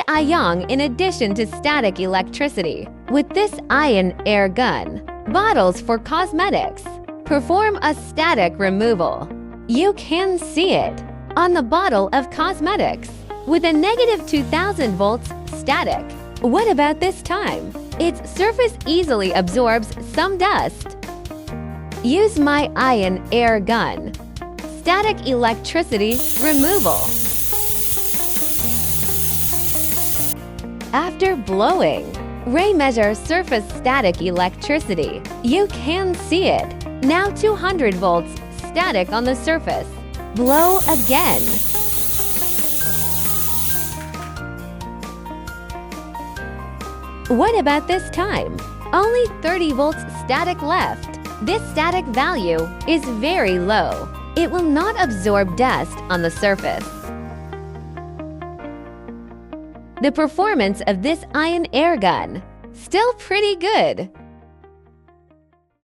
ion in addition to static electricity. With this ion air gun, bottles for cosmetics perform a static removal. You can see it on the bottle of cosmetics with a negative 2000 volts static. What about this time? Its surface easily absorbs some dust. Use my ion air gun. Static electricity removal. After blowing, ray measure surface static electricity. You can see it. Now 200 volts static on the surface. Blow again. What about this time? Only 30 volts static left. This static value is very low. It will not absorb dust on the surface. The performance of this ion air gun, still pretty good.